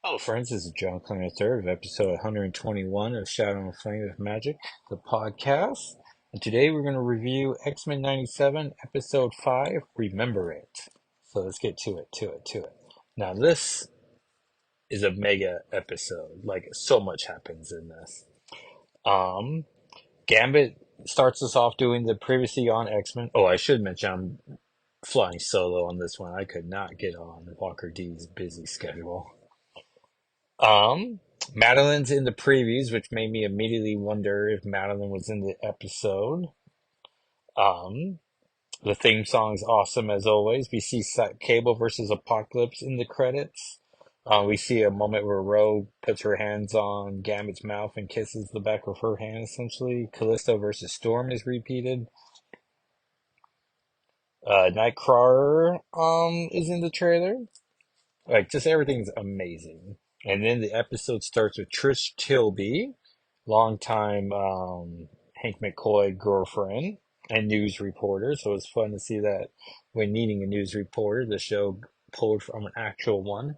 Hello, friends. This is John Connor III of episode 121 of Shadow and Flame of Magic, the podcast. And today we're going to review X-Men 97, episode 5, Remember It. So let's get to it. Now, this is a mega episode. Like, so much happens in this. Um, Gambit starts us off doing the previously on X-Men. Oh, I should mention I'm flying solo on this one. I could not get on Walker D's busy schedule. Um, Madeline's in the previews, which made me immediately wonder if Madeline was in the episode. Um, the theme song's awesome as always. We see Cable versus Apocalypse in the credits. We see a moment where Rogue puts her hands on Gambit's mouth and kisses the back of her hand, essentially. Callisto versus Storm is repeated. Nightcrawler is in the trailer. Like, just everything's amazing. And then the episode starts with Trish Tilby, longtime Hank McCoy girlfriend and news reporter. So it's fun to see that when needing a news reporter, the show pulled from an actual one.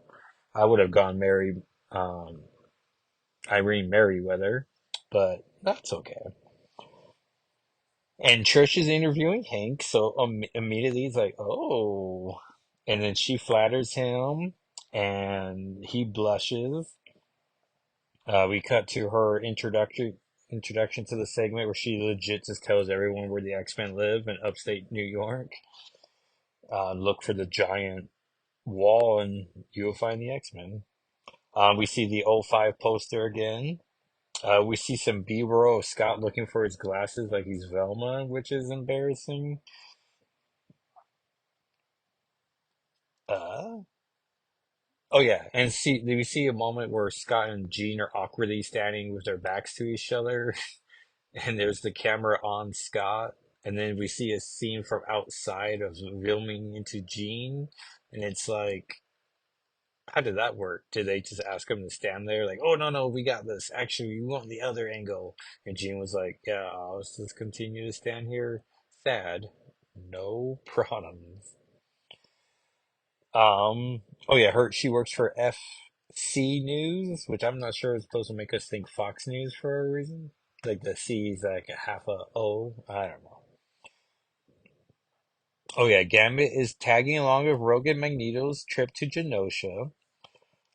I would have gone Mary, um, Irene Merriweather, but that's okay. And Trish is interviewing Hank, so immediately he's like, "Oh," and then she flatters him, and he blushes. We cut to her introduction to the segment where she legit just tells everyone where the X-Men live in upstate New York. Look for the giant wall, and you'll find the X-Men. We see the O5 poster again. We see some B-roll of Scott looking for his glasses like he's Velma, which is embarrassing. Uh, oh yeah, and we see a moment where Scott and Jean are awkwardly standing with their backs to each other, and there's the camera on Scott, and then we see a scene from outside of filming into Jean, and it's like, how did that work? Did they just ask him to stand there, like, oh no, we got this. Actually, we want the other angle, and Jean was like, yeah, I'll just continue to stand here, sad, no problems. Oh yeah, she works for FC News, which I'm not sure is supposed to make us think Fox News for a reason. Like the C is like a half a O. I don't know. Oh yeah, Gambit is tagging along with Rogue and Magneto's trip to Genosha.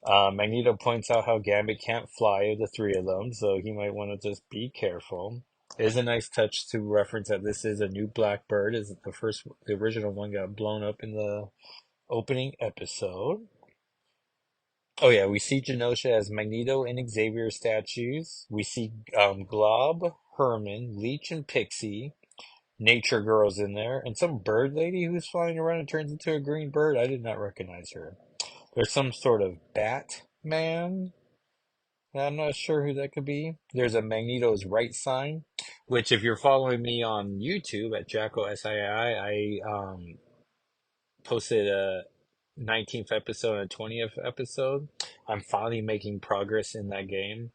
Magneto points out how Gambit can't fly of the three of them, so he might want to just be careful. It is a nice touch to reference that this is a new Blackbird, as the original one got blown up in the opening episode. Oh yeah, we see Genosha as Magneto and Xavier statues. We see Glob, Herman, Leech, and Pixie. Nature Girl's in there, and some bird lady who's flying around and turns into a green bird. I did not recognize her. There's some sort of Batman. I'm not sure who that could be. There's a Magneto's right sign, which if you're following me on YouTube at Jacko SII, I posted a 19th episode and 20th episode. I'm finally making progress in that game.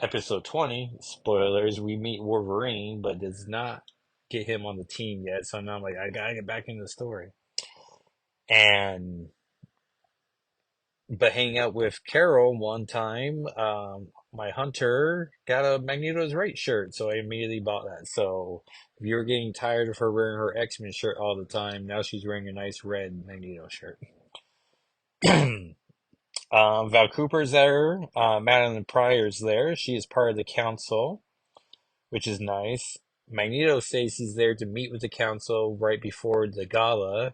Episode 20, spoilers, we meet Wolverine, but does not get him on the team yet. So now I'm like, I gotta get back into the story. And, but hanging out with Carol one time, my hunter got a Magneto's Right shirt, so I immediately bought that. So if you were getting tired of her wearing her X-Men shirt all the time, now she's wearing a nice red Magneto shirt. Val Cooper's there. Madeline Pryor's there. She is part of the council, which is nice. Magneto says he's there to meet with the council right before the gala,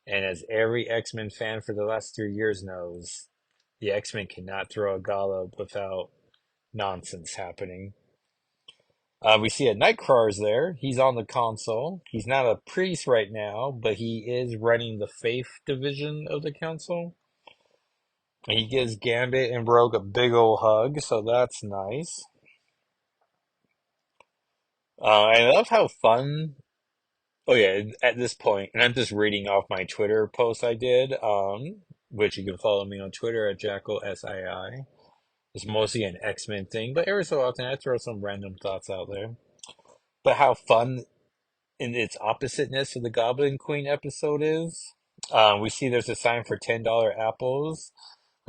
and as every X-Men fan for the last 3 years knows, the X-Men cannot throw a gala without nonsense happening. We see a Nightcrawler's there. He's on the console. He's not a priest right now, but he is running the faith division of the council. And he gives Gambit and Rogue a big old hug, so that's nice. I love how fun. Oh yeah, at this point, and I'm just reading off my Twitter post I did, which you can follow me on Twitter at Jackal SII. It's mostly an X-Men thing, but every so often I throw some random thoughts out there. But how fun in its oppositeness of the Goblin Queen episode is. We see there's a sign for $10 apples,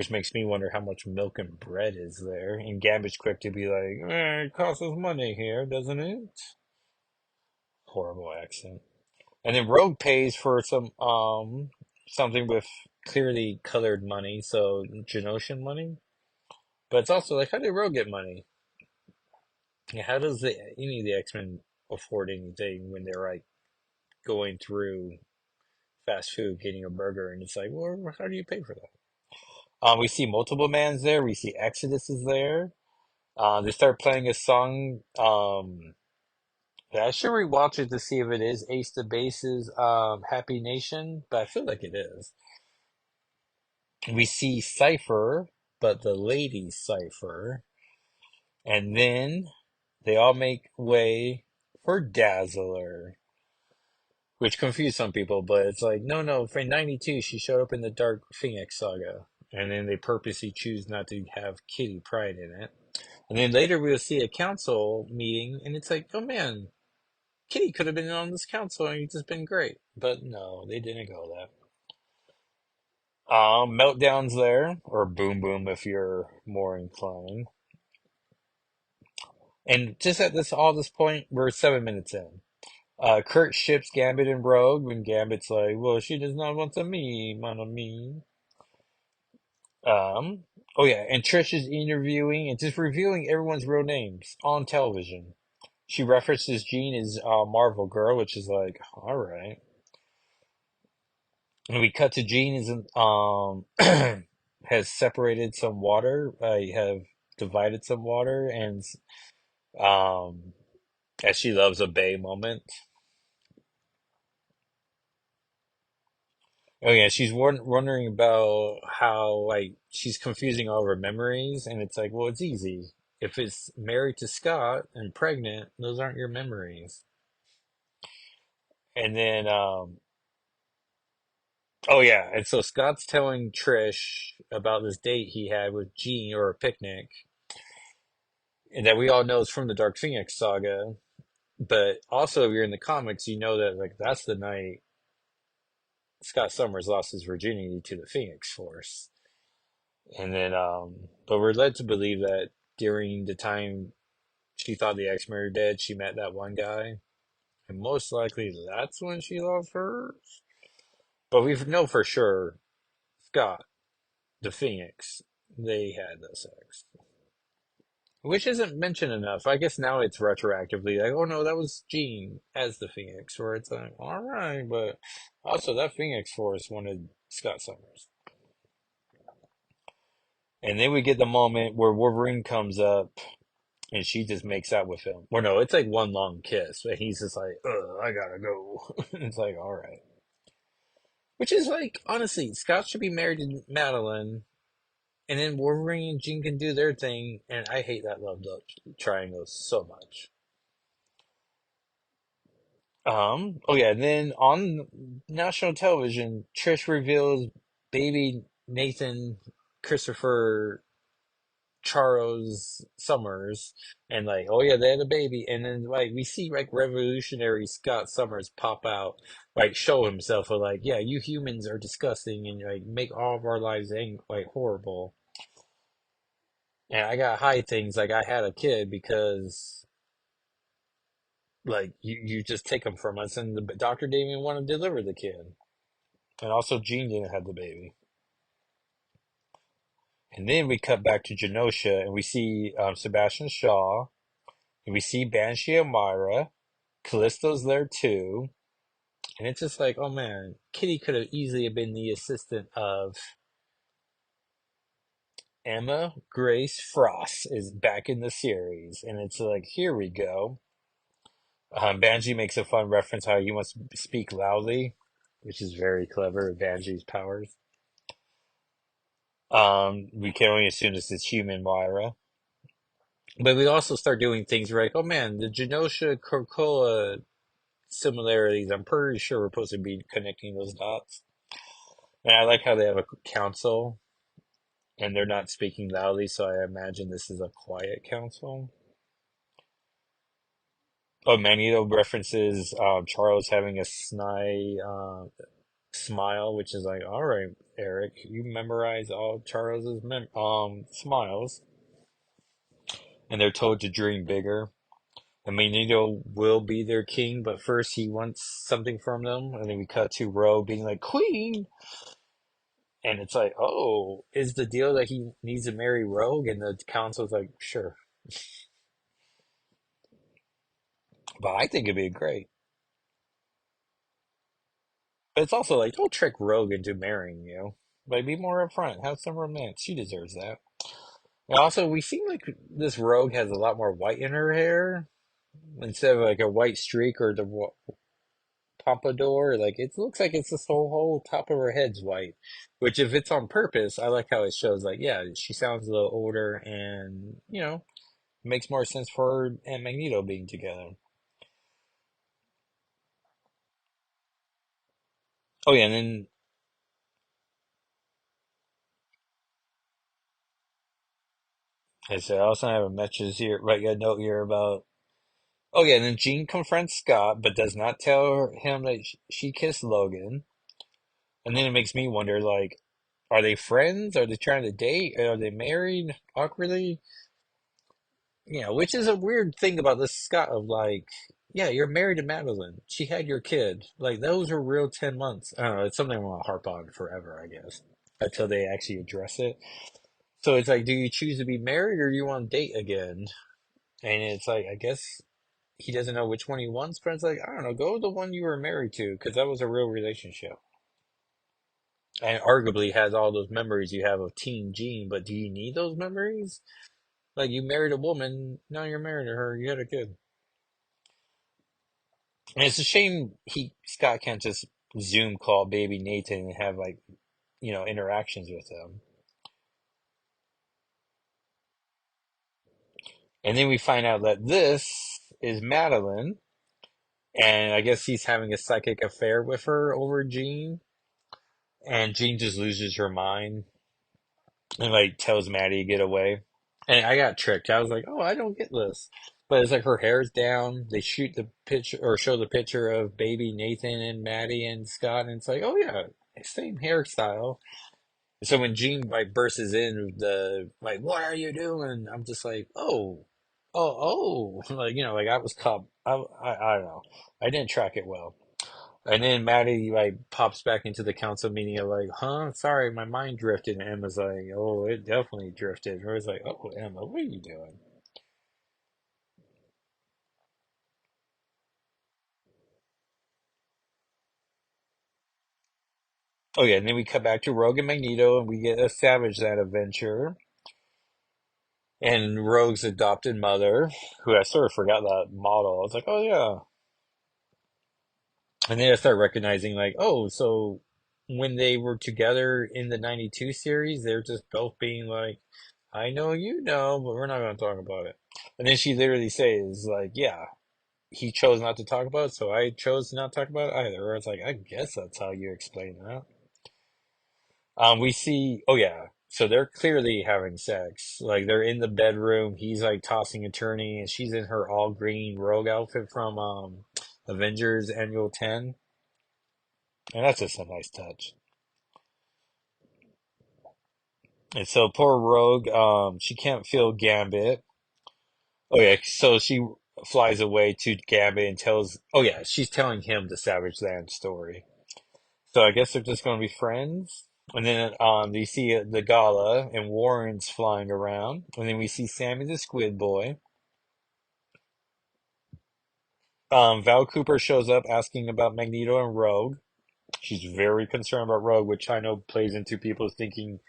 which makes me wonder how much milk and bread is there. And Gambit's quick to be like, it costs us money here, doesn't it? Horrible accent. And then Rogue pays for some something with clearly colored money, so Genosian money. But it's also like, how did Rogue get money? Yeah, how does any of the X-Men afford anything when they're like going through fast food, getting a burger, and it's like, well, how do you pay for that? We see multiple mans there. We see Exodus is there. They start playing a song. Yeah, I should rewatch it to see if it is Ace the Base's Happy Nation, but I feel like it is. We see Cypher, but the lady Cypher, and then they all make way for Dazzler, which confused some people, but it's like, no, no, for 92, she showed up in the Dark Phoenix saga, and then they purposely choose not to have Kitty Pryde in it. And then later we'll see a council meeting, and it's like, oh man, Kitty could have been on this council and it's just been great. But no, they didn't go that. Meltdown's there, or Boom Boom if you're more inclined. And just at this point, we're 7 minutes in. Kurt ships Gambit and Rogue when Gambit's like, well, she does not want to me, mon ami. Um, oh yeah, and Trish is interviewing and just revealing everyone's real names on television. She references Jean as Marvel Girl, which is like, all right. And we cut to Jean is has separated some water. Have divided some water, and um, as she loves a bay moment. Oh yeah, she's wondering about how like she's confusing all of her memories, and it's like, well, it's easy. If it's married to Scott and pregnant, those aren't your memories. And then, oh yeah, and so Scott's telling Trish about this date he had with Jean or a picnic, and that we all know is from the Dark Phoenix saga. But also, if you're in the comics, you know that like that's the night Scott Summers lost his virginity to the Phoenix Force. And then, but we're led to believe that during the time she thought the X-Men were dead, she met that one guy, and most likely that's when she lost hers. But we know for sure Scott, the Phoenix, they had the sex. Which isn't mentioned enough. I guess now it's retroactively like, oh no, that was Jean as the Phoenix, where it's like, all right, but also that Phoenix Force wanted Scott Summers. And then we get the moment where Wolverine comes up and she just makes out with him. Well, no, it's like one long kiss, and he's just like, ugh, I gotta go. It's like, all right. Which is like, honestly, Scott should be married to Madeline, and then Wolverine and Jean can do their thing, and I hate that love triangle so much. Oh yeah, and then on national television, Trish reveals baby Nathan Christopher Charles Summers, and like, oh yeah, they had a baby, and then like we see like revolutionary Scott Summers pop out, like show himself, like, yeah, you humans are disgusting, and like make all of our lives like horrible. And I got high things like I had a kid because like you just take them from us, and the doctor didn't even want to deliver the kid. And also, Jean didn't have the baby. And then we cut back to Genosha, and we see Sebastian Shaw, and we see Banshee Elmira. Callisto's there too. And it's just like, oh man, Kitty could have easily been the assistant of Emma Grace Frost is back in the series. And it's like, here we go. Banshee makes a fun reference how he wants to speak loudly, which is very clever, Banshee's powers. We can only assume this is human Moira. But we also start doing things like, oh man, the Genosha Krakoa similarities. I'm pretty sure we're supposed to be connecting those dots. And I like how they have a council and they're not speaking loudly, so I imagine this is a quiet council. Oh, Magneto references Charles having a snide smile, which is like, all right, Eric, you memorize all Charles's smiles, and they're told to dream bigger. I mean, will be their king, but first he wants something from them, and then we cut to Rogue being like, Queen, and it's like, oh, is the deal that he needs to marry Rogue? And the council's like, sure, but I think it'd be great. But it's also like, don't trick Rogue into marrying you. Like, be more upfront, have some romance. She deserves that. And also, we seem like this Rogue has a lot more white in her hair instead of like a white streak or the pompadour. Like it looks like it's this whole top of her head's white. Which, if it's on purpose, I like how it shows. Like, yeah, she sounds a little older, and makes more sense for her and Magneto being together. Oh yeah, and then I said I also have a message here, right? A note here about. Oh yeah, and then Jean confronts Scott, but does not tell him that she kissed Logan. And then it makes me wonder, like, are they friends? Are they trying to date? Are they married awkwardly? Which is a weird thing about this Scott of like, yeah, you're married to Madeline. She had your kid. Like, those are real 10 months. I don't know. It's something I want to harp on forever, I guess, until they actually address it. So it's like, do you choose to be married or do you want to date again? And it's like, I guess he doesn't know which one he wants, but it's like, I don't know, go with the one you were married to because that was a real relationship. And arguably has all those memories you have of Teen Jean, but do you need those memories? Like, you married a woman, now you're married to her, you had a kid. And it's a shame Scott can't just Zoom call baby Nathan and have like, interactions with him. And then we find out that this is Madeline, and I guess he's having a psychic affair with her over Jean, and Jean just loses her mind and like tells Maddie to get away. And I got tricked. I was like, "Oh, I don't get this." But it's like her hair's down. They shoot the picture or show the picture of baby Nathan and Maddie and Scott, and it's like, "Oh yeah, same hairstyle." So when Jean like bursts in with the like, "What are you doing?" I'm just like, like like I was caught. I don't know. I didn't track it well. And then Maddie like pops back into the council meeting of like, huh? Sorry, my mind drifted. And Emma's like, oh, it definitely drifted. And I was like, oh, Emma, what are you doing? Oh yeah, and then we cut back to Rogue and Magneto, and we get a Savage Land adventure, and Rogue's adopted mother, who I sort of forgot that model. I was like, oh yeah, and then I start recognizing like, oh, so when they were together in the '92 series, they're just both being like, I know you know, but we're not going to talk about it. And then she literally says like, yeah, he chose not to talk about it, so I chose to not talk about it either. Or it's like, I guess that's how you explain that. We see, oh yeah, so they're clearly having sex. Like they're in the bedroom. He's like tossing attorney, and she's in her all green rogue outfit from Avengers Annual 10, and that's just a nice touch. And so poor Rogue, she can't feel Gambit. Oh yeah, so she flies away to Gambit and tells. Oh yeah, she's telling him the Savage Land story. So I guess they're just going to be friends. And then you see the gala and Warren's flying around. And then we see Sammy the Squid Boy. Val Cooper shows up asking about Magneto and Rogue. She's very concerned about Rogue, which I know plays into people thinking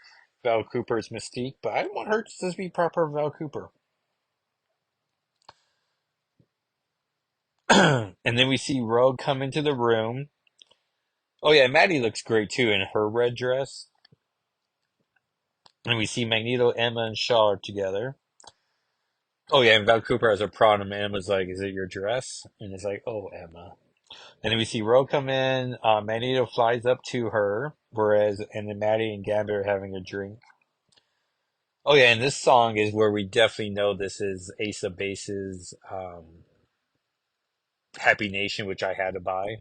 Val Cooper's Mystique, but I want her to just be proper Val Cooper. And then we see Rogue come into the room. Oh yeah, Maddie looks great too in her red dress. And we see Magneto, Emma, and Shaw are together. Oh yeah, and Val Cooper has a problem. And Emma's like, "Is it your dress?" And it's like, "Oh, Emma." And then we see Ro come in. Magneto flies up to her, and then Maddie and Gambit are having a drink. Oh yeah, and this song is where we definitely know this is Ace of Base's "Happy Nation," which I had to buy.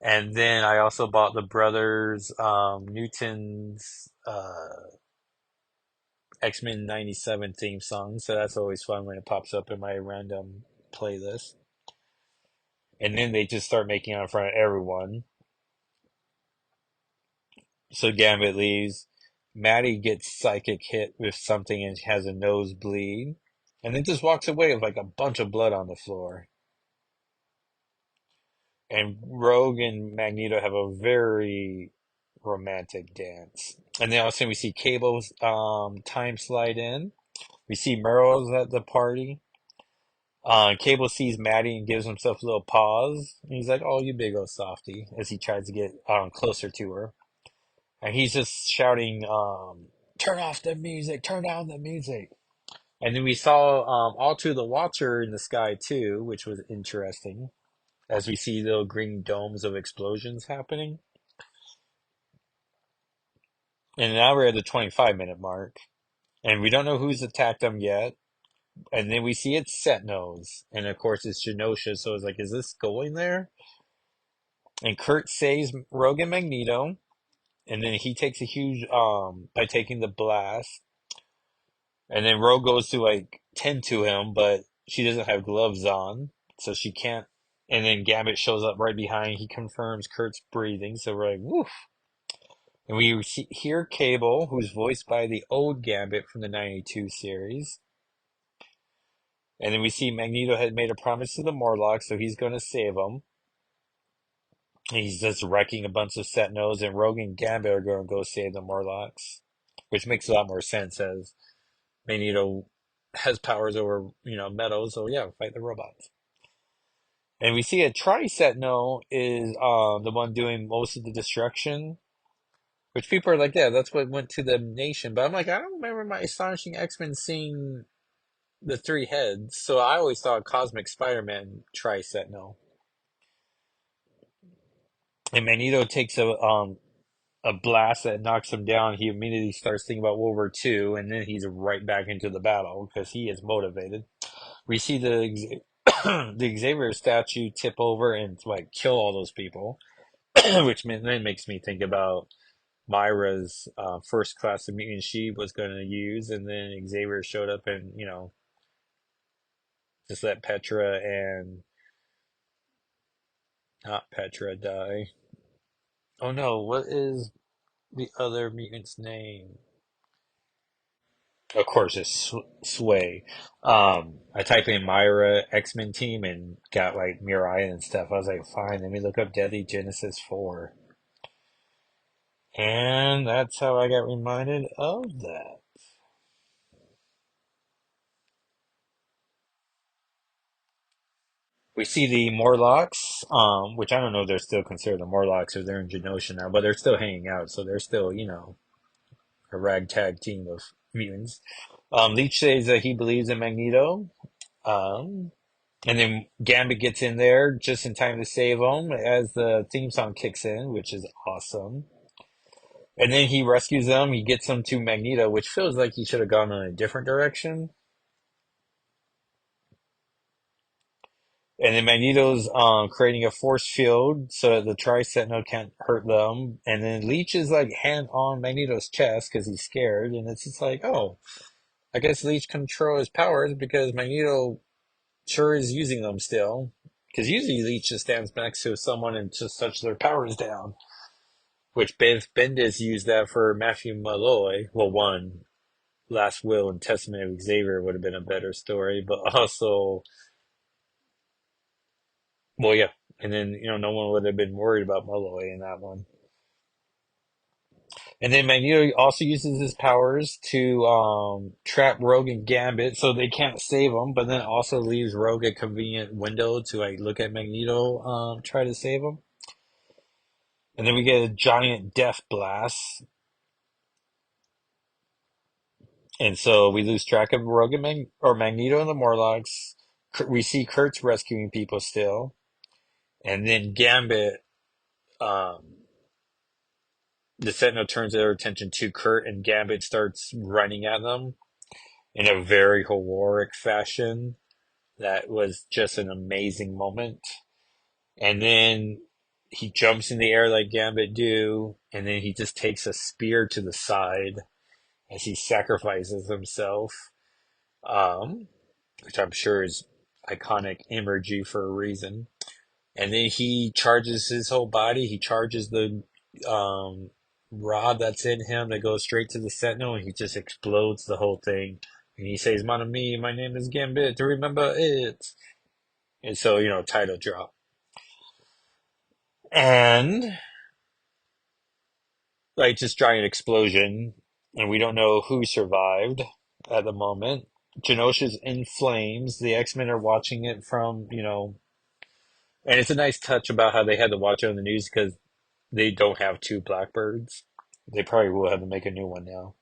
And then I also bought the Brothers Newton's X-Men 97 theme song, so that's always fun when it pops up in my random playlist. And then they just start making out in front of everyone. So Gambit leaves. Maddie gets psychic hit with something and has a nosebleed. And then just walks away with like a bunch of blood on the floor. And Rogue and Magneto have a very romantic dance. And then all of a sudden we see Cable's time slide in. We see Merle's at the party. Cable sees Maddie and gives himself a little pause. And he's like, "Oh, you big old softy," as he tries to get closer to her. And he's just shouting, "Turn off the music! Turn down the music!" And then we saw Altu the Watcher in the sky too, which was interesting, as we see little green domes of explosions happening. And now we're at the 25-minute mark, and we don't know who's attacked them yet. And then we see it's Set-Nose, and of course it's Genosha, so it's like, is this going there? And Kurt saves Rogue and Magneto, and then he takes a huge by taking the blast. And then Rogue goes to like tend to him, but she doesn't have gloves on, so she can't. And then Gambit shows up right behind. He confirms Kurt's breathing, so we're like, woof. And hear Cable, who's voiced by the old Gambit from the 92 series. And then we see Magneto had made a promise to the Morlocks, so he's going to save them. He's just wrecking a bunch of Sentinels, and Rogue and Gambit are going to go save the Morlocks, which makes a lot more sense as Magneto has powers over, metal, so yeah, fight the robots. And we see a Tri-Sentinel is the one doing most of the destruction, which people are like, yeah, that's what went to the nation. But I'm like, I don't remember my Astonishing X-Men seeing the three heads, so I always thought Cosmic Spider-Man Tri-Sentinel. And Magneto takes a blast that knocks him down. He immediately starts thinking about World War II, and then he's right back into the battle because he is motivated. We see the the Xavier statue tip over and like kill all those people, which then makes me think about Myra's first class of mutants she was going to use, and then Xavier showed up and just let Petra and not Petra die. Oh no, what is the other mutant's name? Of course, it's Sway. I typed in Myra X-Men team and got like Mirai and stuff. I was like, fine, let me look up Deadly Genesis 4. And that's how I got reminded of that. We see the Morlocks, which I don't know if they're still considered the Morlocks or they're in Genosha now, but they're still hanging out, so they're still, a ragtag team of mutants. Leech says that he believes in Magneto. Um, And then Gambit gets in there just in time to save him as the theme song kicks in, which is awesome. And then he rescues them. He gets them to Magneto, which feels like he should have gone in a different direction. And then Magneto's creating a force field so that the Tri-Sentinel can't hurt them. And then Leech is like hand on Magneto's chest because he's scared. And it's just like, oh, I guess Leech control his powers because Magneto sure is using them still. Because usually Leech just stands next to someone and just shuts their powers down. Which Bendis used that for Matthew Malloy. Well, one, Last Will and Testament of Xavier would have been a better story. But also, well, yeah. And then, no one would have been worried about Malloy in that one. And then Magneto also uses his powers to trap Rogue and Gambit so they can't save him, but then also leaves Rogue a convenient window to like look at Magneto try to save him. And then we get a giant death blast. And so we lose track of Rogue and or Magneto and the Morlocks. We see Kurt's rescuing people still. And then Gambit, um, the Sentinel turns their attention to Kurt and Gambit starts running at them in a very heroic fashion. That was just an amazing moment. And then he jumps in the air like Gambit do, and then he just takes a spear to the side as he sacrifices himself, um, which I'm sure is iconic imagery for a reason. And then he charges his whole body. He charges the um, rod that's in him that goes straight to the Sentinel, and he just explodes the whole thing. And he says, "Mon ami, my name is Gambit. To remember it." And so, title drop. And like just giant explosion, and we don't know who survived at the moment. Genosha's in flames. The X-Men are watching it from, and it's a nice touch about how they had to watch it on the news because they don't have two Blackbirds. They probably will have to make a new one now.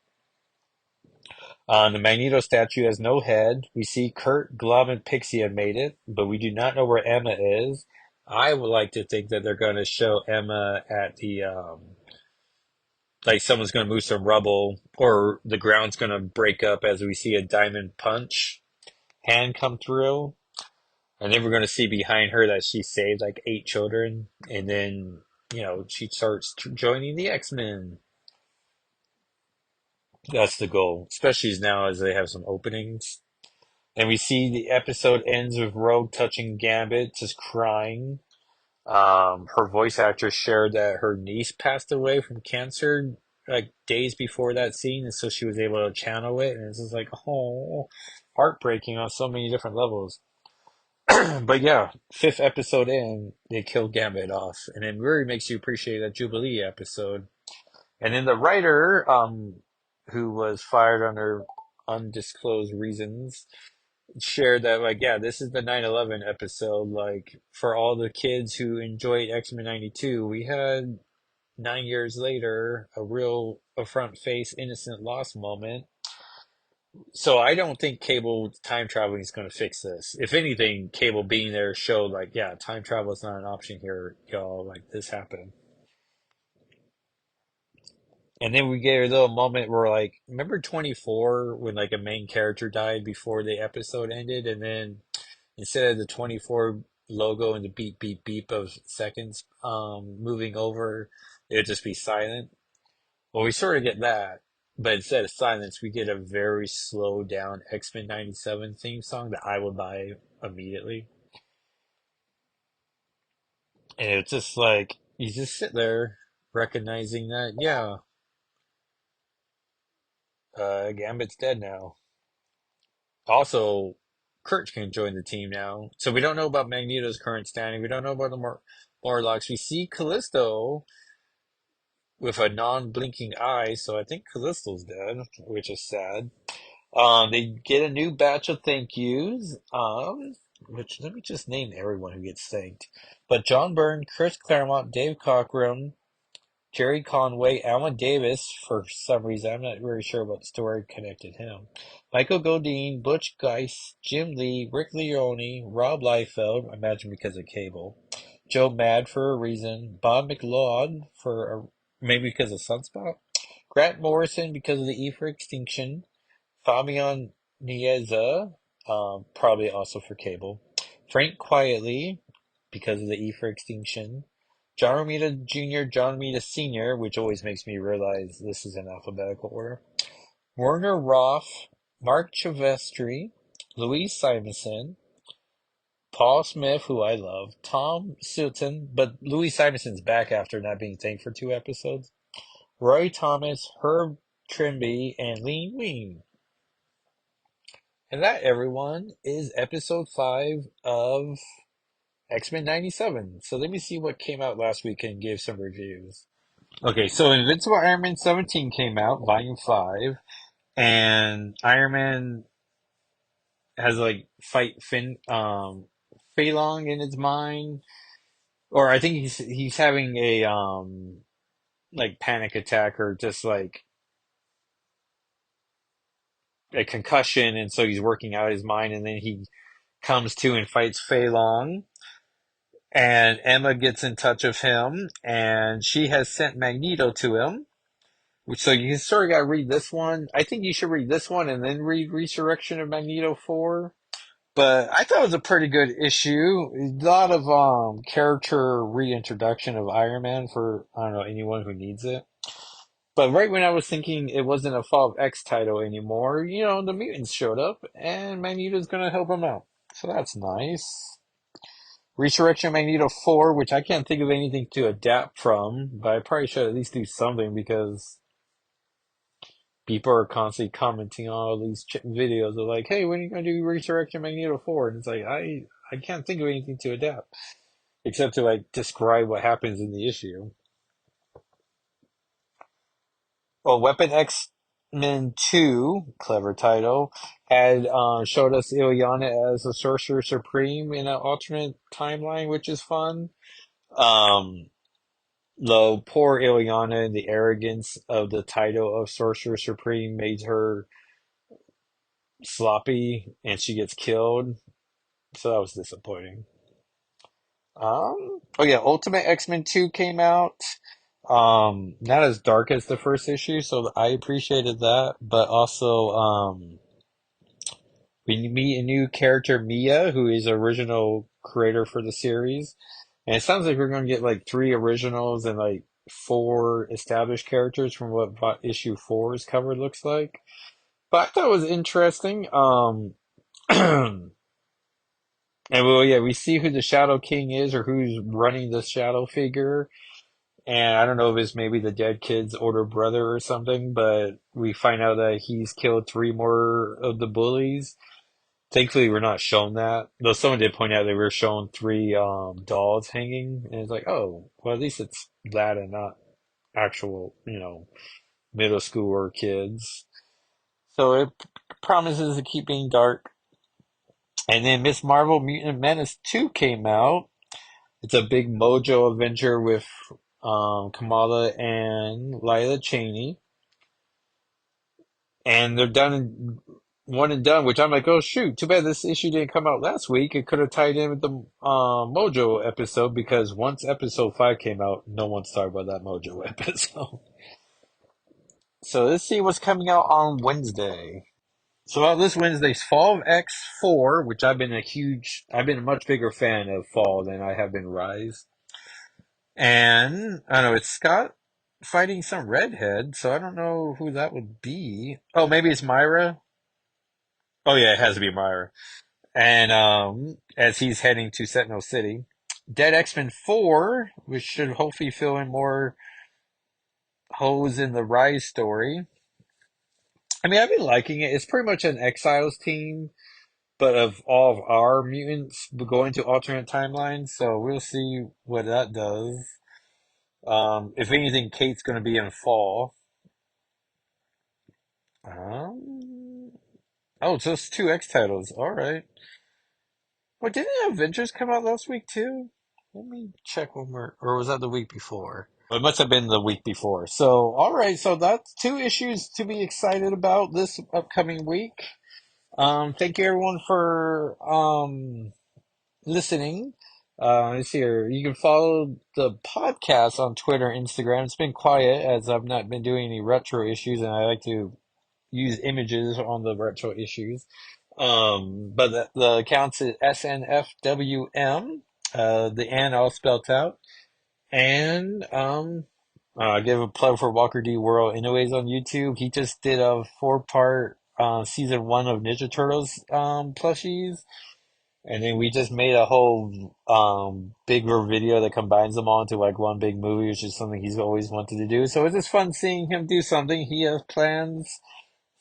The Magneto statue has no head. We see Kurt, Glove, and Pixie have made it, but we do not know where Emma is. I would like to think that they're going to show Emma at the like someone's going to move some rubble or the ground's going to break up as we see a diamond punch hand come through. And then we're going to see behind her that she saved like 8 children. And then, she starts joining the X-Men. That's the goal, especially now as they have some openings. And we see the episode ends with Rogue touching Gambit, just crying. Her voice actress shared that her niece passed away from cancer like days before that scene, and so she was able to channel it. And it's just like, oh, heartbreaking on so many different levels. But yeah, fifth episode in, they kill Gambit off, and it really makes you appreciate that Jubilee episode. And then the writer, who was fired under undisclosed reasons, shared that like, yeah, this is the 9/11 episode. Like for all the kids who enjoyed X-Men 92, we had 9 years later a real front face innocent loss moment. So I don't think Cable time traveling is going to fix this. If anything, Cable being there showed like, yeah, time travel is not an option here, y'all. Like this happened. And then we get a little moment where like, remember 24 when like a main character died before the episode ended, and then instead of the 24 logo and the beep beep beep of seconds moving over, it would just be silent. Well, we sort of get that, but instead of silence, we get a very slow down X-Men 97 theme song that I would buy immediately. And it's just like you just sit there recognizing that, yeah, Gambit's dead now. Also, Kurt can join the team now. So we don't know about Magneto's current standing. We don't know about the Morlocks. We see Callisto with a non-blinking eye, so I think Callisto's dead, which is sad. They get a new batch of thank yous, which let me just name everyone who gets thanked. But John Byrne, Chris Claremont, Dave Cockrum, Jerry Conway, Alan Davis, for some reason, I'm not really sure what story connected him. Michael Godine, Butch Geist, Jim Lee, Rick Leone, Rob Liefeld, I imagine because of Cable, Joe Mad for a reason, Bob McLeod maybe because of Sunspot, Grant Morrison because of the E for Extinction, Fabian Nieza, probably also for Cable, Frank Quietly because of the E for Extinction, John Romita Jr., John Romita Sr., which always makes me realize this is in alphabetical order, Werner Roth, Mark Chavestri, Louise Simonson, Paul Smith, who I love, Tom Silton, but Louise Simonson's back after not being thanked for 2 episodes, Roy Thomas, Herb Trimby, and Lean Ween. And that, everyone, is episode 5 of X-Men 97. So let me see what came out last week and give some reviews. Okay, so Invincible Iron Man 17 came out, Volume 5, and Iron Man has like fight Fei Long in his mind, or I think he's having a like panic attack or just like a concussion, and so he's working out his mind, and then he comes to and fights Fei Long. And Emma gets in touch with him, and she has sent Magneto to him. So you sort of got to read this one. I think you should read this one and then read Resurrection of Magneto 4. But I thought it was a pretty good issue. A lot of character reintroduction of Iron Man for I don't know anyone who needs it. But right when I was thinking it wasn't a Fall of X title anymore, the mutants showed up and Magneto's gonna help them out. So that's nice. Resurrection Magneto 4, which I can't think of anything to adapt from, but I probably should at least do something because people are constantly commenting on all these videos of like, hey, when are you going to do Resurrection Magneto 4? And it's like, I can't think of anything to adapt except to like describe what happens in the issue. Well, Weapon X Men 2, clever title, had showed us Ilyana as a Sorcerer Supreme in an alternate timeline, which is fun. Um, Though poor Ilyana and the arrogance of the title of Sorcerer Supreme made her sloppy and she gets killed. So that was disappointing. Oh yeah, Ultimate X-Men 2 came out. Not as dark as the first issue, so I appreciated that. But also, we meet a new character, Mia, who is original creator for the series. And it sounds like we're going to get like three originals and like four established characters from what issue four's cover looks like. But I thought it was interesting. And well, yeah, we see who the Shadow King is or who's running the Shadow figure. And I don't know if it's maybe the dead kid's older brother or something, but we find out that he's killed three more of the bullies. Thankfully, we're not shown that. Though someone did point out they were shown three dolls hanging, and it's like, oh, well, at least it's that and not actual, middle schooler kids. So it promises to keep being dark. And then Miss Marvel Mutant Menace 2 came out. It's a big Mojo adventure with Kamala and Lila Cheney. And they're done in one and done, which I'm like, oh shoot, too bad this issue didn't come out last week. It could have tied in with the Mojo episode because once episode 5 came out, no one's talking about that Mojo episode. So let's see what's coming out on Wednesday. So this Wednesday's Fall of X4, which I've been a much bigger fan of Fall than I have been Rise. And I don't know, it's Scott fighting some redhead, so I don't know who that would be. Oh, maybe it's Myra. Oh yeah, it has to be Myra. And as he's heading to Sentinel City, Dead X-Men 4, which should hopefully fill in more holes in the Rise story. I mean, I've been liking it. It's pretty much an Exiles team, but of all of our mutants going to alternate timelines. So we'll see what that does. If anything, Kate's going to be in fall. Um, oh, so it's two X titles. All right. Well, didn't Avengers come out last week too? Let me check one more. Or was that the week before? Well, it must have been the week before. So, all right. So that's two issues to be excited about this upcoming week. Thank you everyone for listening. Let's see here. You can follow the podcast on Twitter and Instagram. It's been quiet as I've not been doing any retro issues, and I like to use images on the retro issues. But the accounts is SNFWM, the N all spelled out. And give a plug for Walker D World anyways on YouTube. He just did a 4-part season 1 of Ninja Turtles plushies. And then we just made a whole bigger video that combines them all into like one big movie, which is something he's always wanted to do. So it's just fun seeing him do something. He has plans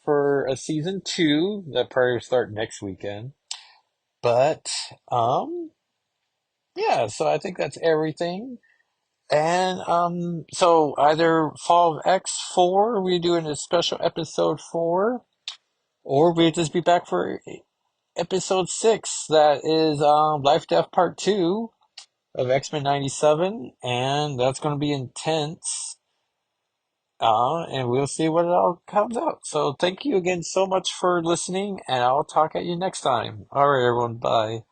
for a season 2 that probably will start next weekend. But yeah, so I think that's everything. And so either Fall of X4, we're doing a special episode 4, or we'll just be back for episode 6, that is Life Death Part 2 of X-Men 97, and that's going to be intense. And we'll see what it all comes out. So thank you again so much for listening, and I'll talk at you next time. All right, everyone. Bye.